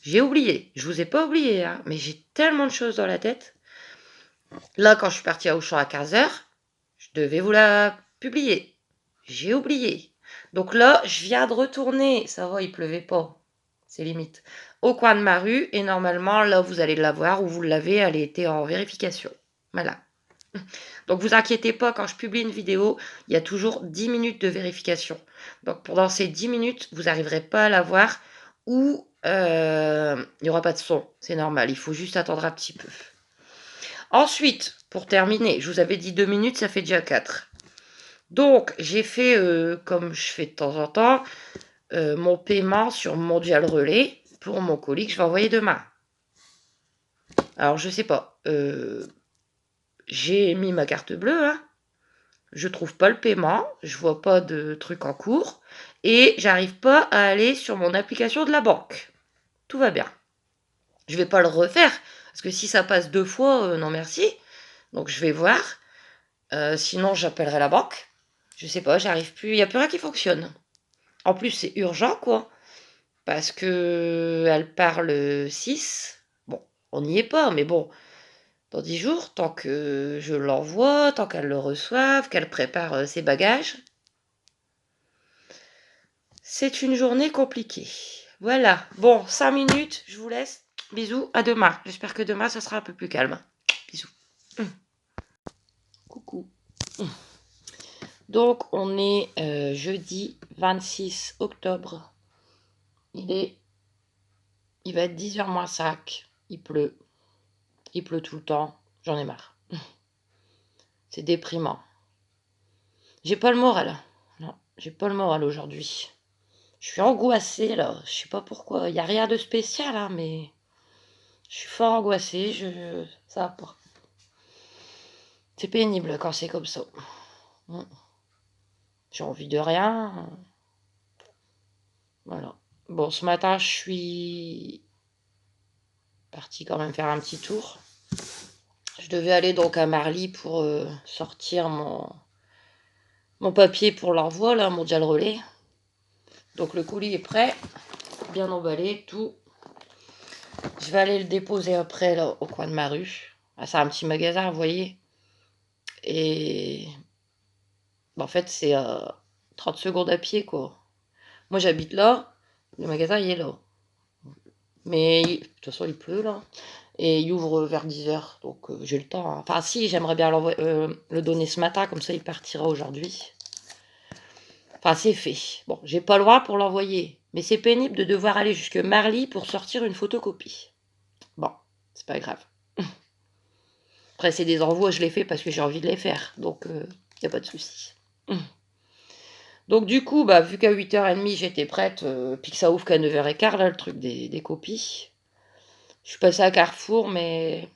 J'ai oublié. Je vous ai pas oublié, hein, mais j'ai tellement de choses dans la tête. Là, quand je suis partie à Auchan à 15 h, je devais vous la publier. J'ai oublié. Donc là, je viens de retourner. Ça va, il pleuvait pas. C'est limite. Au coin de ma rue. Et normalement, là, vous allez la voir ou vous l'avez. Elle était en vérification. Voilà. Donc, vous inquiétez pas, quand je publie une vidéo, il y a toujours 10 minutes de vérification. Donc, pendant ces 10 minutes, vous n'arriverez pas à la voir ou il n'y aura pas de son. C'est normal. Il faut juste attendre un petit peu. Ensuite, pour terminer, je vous avais dit 2 minutes, ça fait déjà 4. Donc, j'ai fait, comme je fais de temps en temps, mon paiement sur Mondial Relais pour mon colis que je vais envoyer demain. Alors, je sais pas. J'ai mis ma carte bleue, hein. Je trouve pas le paiement. Je vois pas de truc en cours. Et j'arrive pas à aller sur mon application de la banque. Tout va bien. Je vais pas le refaire. Parce que si ça passe 2 fois, non merci. Donc, je vais voir. Sinon, j'appellerai la banque. Je sais pas, j'arrive plus. Il n'y a plus rien qui fonctionne. En plus, c'est urgent, quoi. Parce que elle part le 6. Bon, on n'y est pas, mais bon, dans 10 jours, tant que je l'envoie, tant qu'elle le reçoive, qu'elle prépare ses bagages, c'est une journée compliquée. Voilà. Bon, 5 minutes, je vous laisse. Bisous, à demain. J'espère que demain, ça sera un peu plus calme. Bisous. Coucou. Donc, on est jeudi 26 octobre. Il va être 10h moins 5. Il pleut. Il pleut tout le temps. J'en ai marre. C'est déprimant. J'ai pas le moral. Non, j'ai pas le moral aujourd'hui. Je suis angoissée là. Je sais pas pourquoi. Il n'y a rien de spécial, hein, mais je suis fort angoissée. Ça va pas. C'est pénible quand c'est comme ça. J'ai envie de rien. Voilà. Bon, ce matin, je suis partie quand même faire un petit tour. Je devais aller donc à Marly pour sortir mon papier pour l'envoi, là, mon déjà le relais. Donc le colis est prêt, bien emballé, tout. Je vais aller le déposer après, là, au coin de ma rue. Ah, c'est un petit magasin, vous voyez. Et en fait, c'est 30 secondes à pied, quoi. Moi, j'habite là. Le magasin, il est là. Mais de toute façon, il pleut, là. Et il ouvre vers 10h, donc j'ai le temps, hein. Enfin, si, j'aimerais bien le donner ce matin, comme ça, il partira aujourd'hui. Enfin, c'est fait. Bon, j'ai pas le droit pour l'envoyer. Mais c'est pénible de devoir aller jusque Marly pour sortir une photocopie. Bon, c'est pas grave. Après, c'est des envois, je les fais parce que j'ai envie de les faire. Donc, y a pas de souci. Donc, du coup, bah, vu qu'à 8h30, j'étais prête, puis que ça ouvre qu'à 9h15, là, le truc des copies. Je suis passée à Carrefour, mais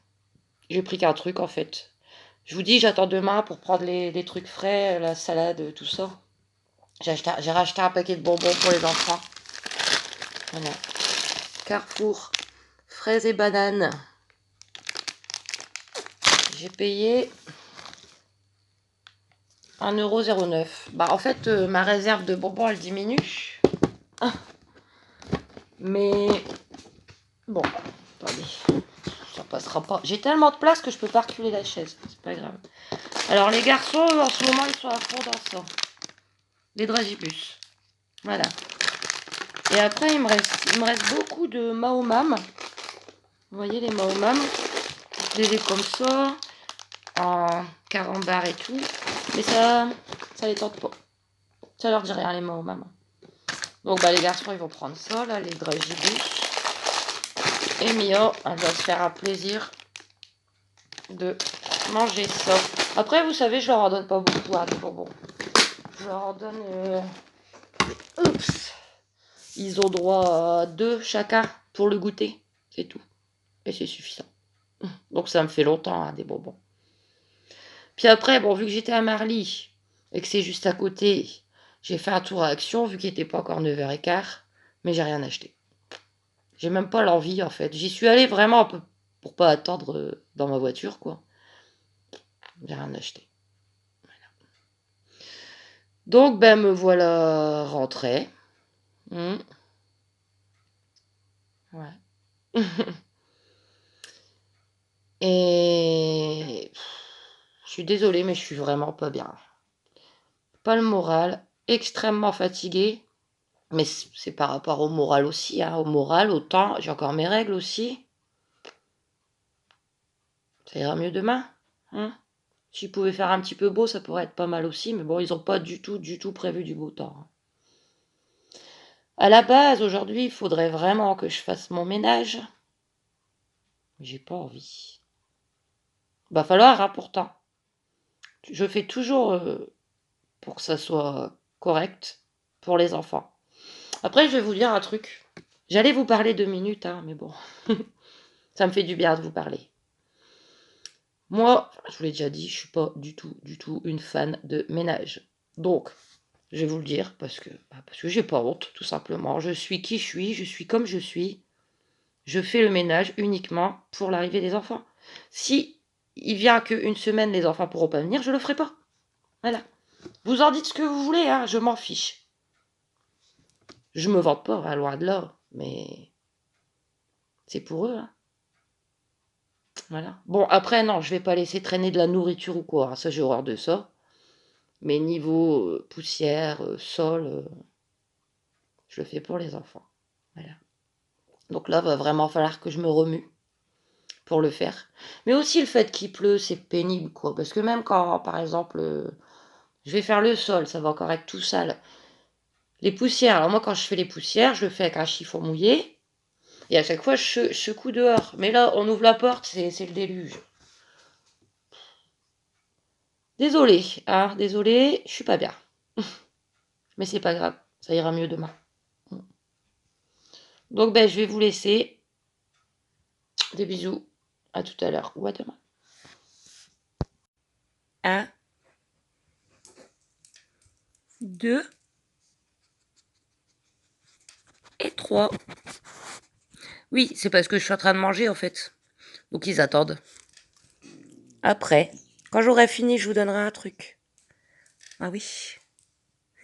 j'ai pris qu'un truc, en fait. Je vous dis, j'attends demain pour prendre les trucs frais, la salade, tout ça. J'ai racheté un paquet de bonbons pour les enfants. Voilà. Carrefour, fraises et bananes. J'ai payé 1,09 €. Bah, en fait, ma réserve de bonbons, elle diminue. Mais bon, attendez, ça passera pas. J'ai tellement de place que je peux pas reculer la chaise. C'est pas grave. Alors, les garçons, en ce moment, ils sont à fond dans ça. Les dragibus. Voilà. Et après, il me reste beaucoup de Mahomam. Vous voyez les Mahomam? Je les ai comme ça, en carambar et tout. Mais ça les tente pas. Ça leur dit rien, les Mahomam. Donc, bah, les garçons, ils vont prendre ça, là, les dragibus. Et Mia, elle va se faire un plaisir de manger ça. Après, vous savez, je leur en donne pas beaucoup, hein, des bonbons. Je leur en donne... Oups. Ils ont droit à 2 chacun pour le goûter. C'est tout. Et c'est suffisant. Donc ça me fait longtemps, hein, des bonbons. Puis après, bon, vu que j'étais à Marly et que c'est juste à côté, j'ai fait un tour à Action, vu qu'il n'était pas encore 9h15, mais j'ai rien acheté. J'ai même pas l'envie, en fait. J'y suis allée vraiment un peu pour pas attendre dans ma voiture, quoi. J'ai rien acheté. Donc, ben, me voilà rentrée. Ouais. Et je suis désolée, mais je suis vraiment pas bien. Pas le moral, extrêmement fatiguée. Mais c'est par rapport au moral aussi, hein. Au moral, autant, j'ai encore mes règles aussi. Ça ira mieux demain, hein. S'il pouvait faire un petit peu beau, ça pourrait être pas mal aussi. Mais bon, ils n'ont pas du tout prévu du beau temps, hein. À la base, aujourd'hui, il faudrait vraiment que je fasse mon ménage. J'ai pas envie. Va falloir, hein, pourtant. Je fais toujours pour que ça soit correct pour les enfants. Après, je vais vous dire un truc. J'allais vous parler 2 minutes, hein, mais bon. Ça me fait du bien de vous parler. Moi, je vous l'ai déjà dit, je suis pas du tout une fan de ménage. Donc, je vais vous le dire parce que j'ai pas honte, tout simplement. Je suis qui je suis comme je suis. Je fais le ménage uniquement pour l'arrivée des enfants. Si il vient qu'une semaine, les enfants pourront pas venir, je le ferai pas. Voilà. Vous en dites ce que vous voulez, hein, je m'en fiche. Je me vante pas, hein, loin de là, mais c'est pour eux, hein. Voilà. Bon, après, non, je vais pas laisser traîner de la nourriture ou quoi, hein, ça, j'ai horreur de ça. Mais niveau poussière, sol, je le fais pour les enfants. Voilà. Donc là, va vraiment falloir que je me remue pour le faire. Mais aussi le fait qu'il pleut, c'est pénible, quoi. Parce que même quand, par exemple, je vais faire le sol, ça va encore être tout sale. Les poussières, alors moi, quand je fais les poussières, je le fais avec un chiffon mouillé. Et à chaque fois, je secoue dehors. Mais là, on ouvre la porte, c'est le déluge. Désolée, hein, désolée, je suis pas bien. Mais c'est pas grave, ça ira mieux demain. Donc, ben, je vais vous laisser. Des bisous. À tout à l'heure ou à demain. 1, 2 et 3. Oui, c'est parce que je suis en train de manger en fait. Donc ils attendent. Après, quand j'aurai fini, je vous donnerai un truc. Ah oui.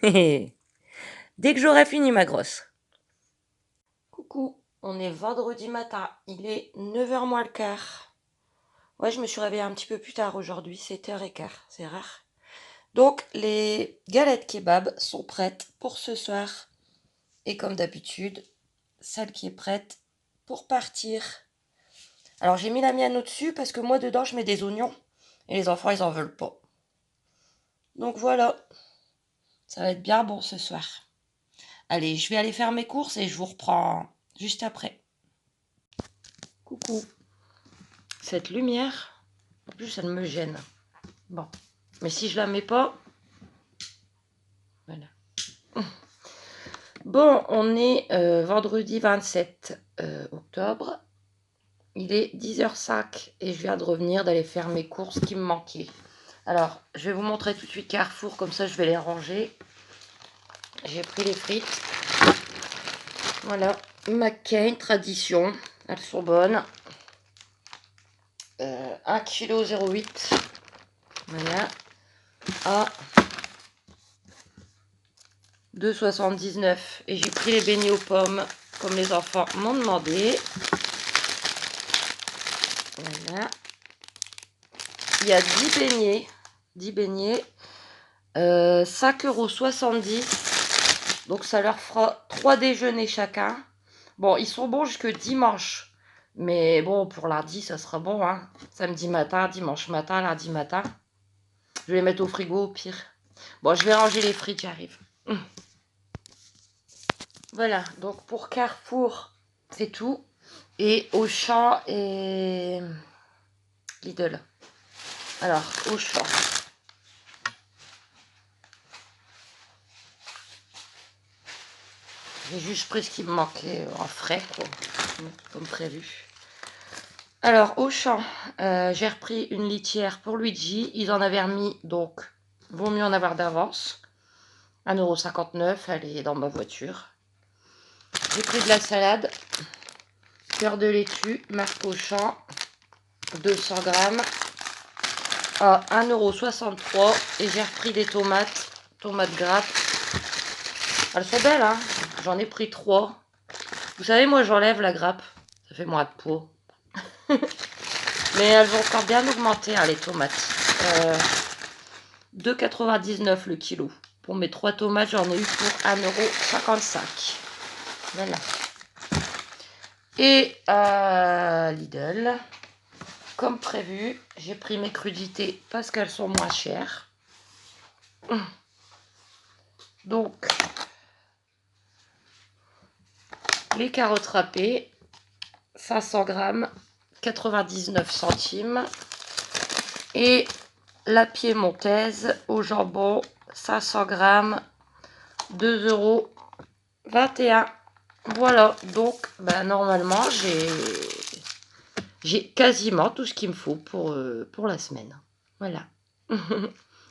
Dès que j'aurai fini ma grosse. Coucou, on est vendredi matin. Il est 9h moins le quart. Ouais, je me suis réveillée un petit peu plus tard aujourd'hui, 7h15. C'est rare. Donc, les galettes kebab sont prêtes pour ce soir. Et comme d'habitude, celle qui est prête pour partir. Alors, j'ai mis la mienne au-dessus parce que moi, dedans, je mets des oignons. Et les enfants, ils en veulent pas. Donc voilà, ça va être bien bon ce soir. Allez, je vais aller faire mes courses et je vous reprends juste après. Coucou. Cette lumière, en plus, elle me gêne. Bon, mais si je la mets pas, voilà. Bon, on est vendredi 27 octobre. Il est 10h05 et je viens de revenir d'aller faire mes courses qui me manquaient. Alors, je vais vous montrer tout de suite Carrefour, comme ça je vais les ranger. J'ai pris les frites. Voilà, McCain, tradition, elles sont bonnes. 1,08 kg. Voilà. À 2,79 €. Et j'ai pris les beignets aux pommes, comme les enfants m'ont demandé. Voilà. Il y a 10 beignets. 10 beignets. 5,70 €. Donc ça leur fera 3 déjeuners chacun. Bon, ils sont bons jusque dimanche. Mais bon, pour lundi, ça sera bon. Hein. Samedi matin, dimanche matin, lundi matin. Je vais les mettre au frigo au pire. Bon, je vais ranger les frites, j'arrive. Voilà, donc pour Carrefour, c'est tout. Et Auchan et Lidl. Alors, Auchan. J'ai juste pris ce qui me manquait en frais, quoi, comme prévu. Alors, Auchan, j'ai repris une litière pour Luigi. Ils en avaient remis, donc vaut mieux en avoir d'avance. 1,59 €, elle est dans ma voiture. J'ai pris de la salade, cœur de laitue, marque Auchan, 200 grammes, à 1,63 € et j'ai repris des tomates grappes. Elles sont belles, hein. J'en ai pris 3. Vous savez, moi, j'enlève la grappe. Ça fait moins de peau. Mais elles vont encore bien augmenter, hein, les tomates. 2,99 € le kilo. Pour mes 3 tomates, j'en ai eu pour 1,55 €. Voilà. Et Lidl, comme prévu, j'ai pris mes crudités parce qu'elles sont moins chères. Donc, les carottes râpées, 500 grammes, 99 centimes. Et la piémontaise au jambon, 500 grammes, 2,21 €. Voilà, donc normalement j'ai quasiment tout ce qu'il me faut pour la semaine. Voilà.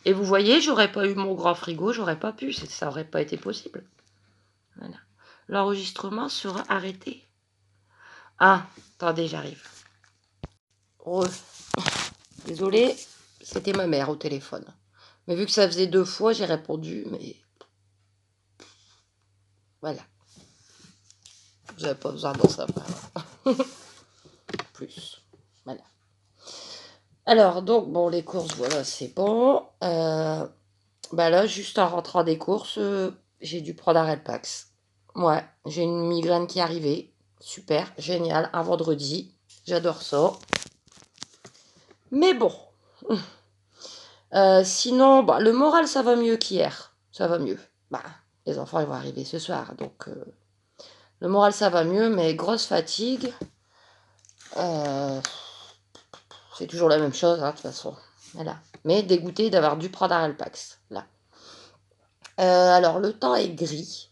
Et vous voyez, j'aurais pas eu mon grand frigo, j'aurais pas pu, ça aurait pas été possible. Voilà. L'enregistrement sera arrêté. Ah, attendez, j'arrive. Désolée, c'était ma mère au téléphone. Mais vu que ça faisait 2 fois, j'ai répondu, mais voilà. Vous n'avez pas besoin d'en savoir plus. Voilà. Alors, donc, bon, les courses, voilà, c'est bon. Là, juste en rentrant des courses, j'ai dû prendre un Relpax. Ouais, j'ai une migraine qui est arrivée. Super, génial, un vendredi. J'adore ça. Mais bon. Sinon, le moral, ça va mieux qu'hier. Ça va mieux. Les enfants, ils vont arriver ce soir. Donc, le moral, ça va mieux, mais grosse fatigue. C'est toujours la même chose, hein, de toute façon. Voilà. Mais dégoûté d'avoir dû prendre un Alpax. Là. Alors, le temps est gris.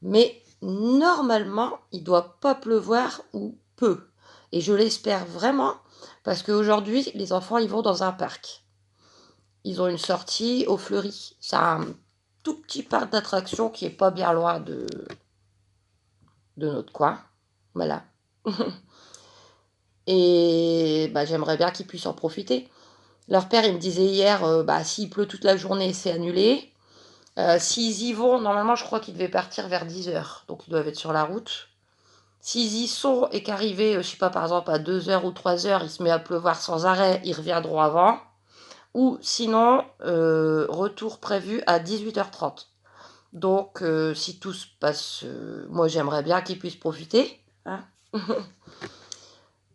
Mais normalement, il ne doit pas pleuvoir ou peu. Et je l'espère vraiment, parce qu'aujourd'hui, les enfants, ils vont dans un parc. ils ont une sortie au Fleury. C'est un tout petit parc d'attractions qui est pas bien loin de notre coin. Voilà. Et bah, j'aimerais bien qu'ils puissent en profiter. Leur père, il me disait hier, bah, s'il pleut toute la journée, c'est annulé. S'ils y vont, normalement, je crois qu'ils devaient partir vers 10h. Donc, ils doivent être sur la route. S'ils y sont et qu'arrivés, je sais pas, par exemple, à 2h ou 3h, il se met à pleuvoir sans arrêt, ils reviendront avant. Ou sinon, retour prévu à 18h30. Donc, si tout se passe, moi j'aimerais bien qu'ils puissent profiter. Hein.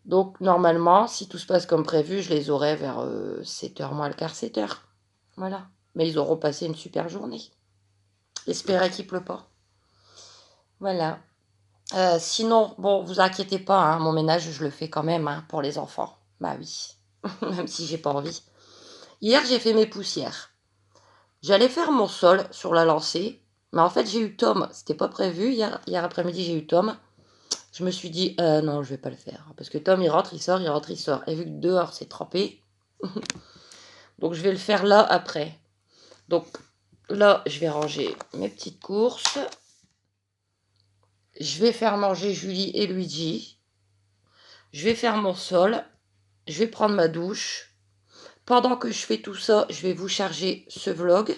Donc, normalement, si tout se passe comme prévu, je les aurai vers 7h moins le quart, 7h. Voilà. Mais ils auront passé une super journée. Espérez qu'il pleut pas. Voilà. Sinon, bon, vous inquiétez pas, hein, mon ménage, je le fais quand même hein, pour les enfants. Bah oui, même si j'ai pas envie. Hier, j'ai fait mes poussières. J'allais faire mon sol sur la lancée, mais en fait, j'ai eu Tom. C'était pas prévu. Hier après-midi, j'ai eu Tom. Je me suis dit, non, je vais pas le faire. Parce que Tom, il rentre, il sort, il rentre, il sort. Et vu que dehors, c'est trempé, donc je vais le faire là après. Donc là, je vais ranger mes petites courses. Je vais faire manger Julie et Luigi. Je vais faire mon sol. Je vais prendre ma douche. Pendant que je fais tout ça, je vais vous charger ce vlog.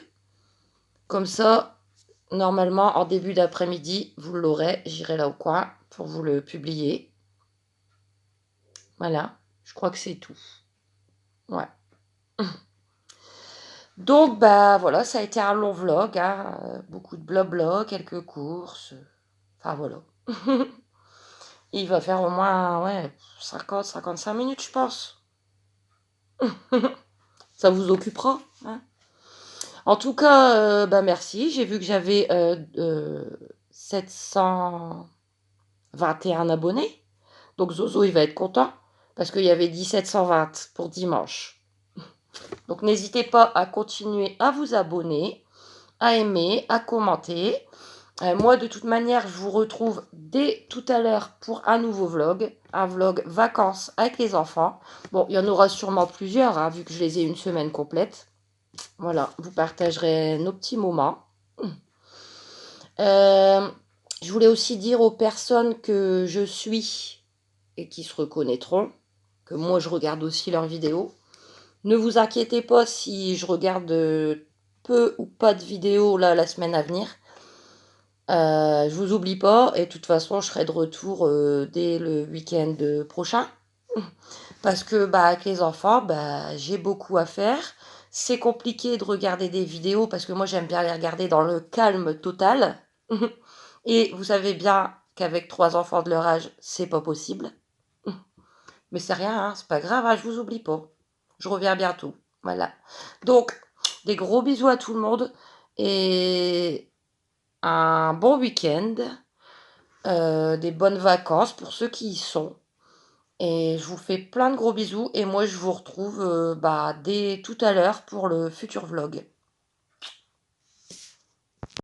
Comme ça, normalement, en début d'après-midi, vous l'aurez. J'irai là au coin pour vous le publier. Voilà, je crois que c'est tout. Ouais. Donc, bah voilà, ça a été un long vlog. Hein. Beaucoup de blabla, quelques courses. Enfin, voilà. Il va faire au moins ouais, 50-55 minutes, je pense. Ça vous occupera. Hein. En tout cas, bah merci. J'ai vu que j'avais 721 abonnés. Donc Zozo, il va être content. Parce qu'il y avait 1720 pour dimanche. Donc n'hésitez pas à continuer à vous abonner, à aimer, à commenter. Moi, de toute manière, je vous retrouve dès tout à l'heure pour un nouveau vlog. Un vlog vacances avec les enfants. Bon, il y en aura sûrement plusieurs, hein, vu que je les ai une semaine complète. Voilà, vous partagerez nos petits moments. Euh, je voulais aussi dire aux personnes que je suis et qui se reconnaîtront, que moi, je regarde aussi leurs vidéos. Ne vous inquiétez pas si je regarde peu ou pas de vidéos là la semaine à venir. Je vous oublie pas et de toute façon je serai de retour dès le week-end prochain parce que bah avec les enfants bah j'ai beaucoup à faire. C'est compliqué de regarder des vidéos parce que moi j'aime bien les regarder dans le calme total. Et vous savez bien qu'avec 3 enfants de leur âge c'est pas possible. Mais c'est rien, hein, c'est pas grave, hein, je vous oublie pas. Je reviens bientôt. Voilà. Donc des gros bisous à tout le monde et un bon week-end. Des bonnes vacances pour ceux qui y sont. Et je vous fais plein de gros bisous. Et moi, je vous retrouve bah, dès tout à l'heure pour le futur vlog.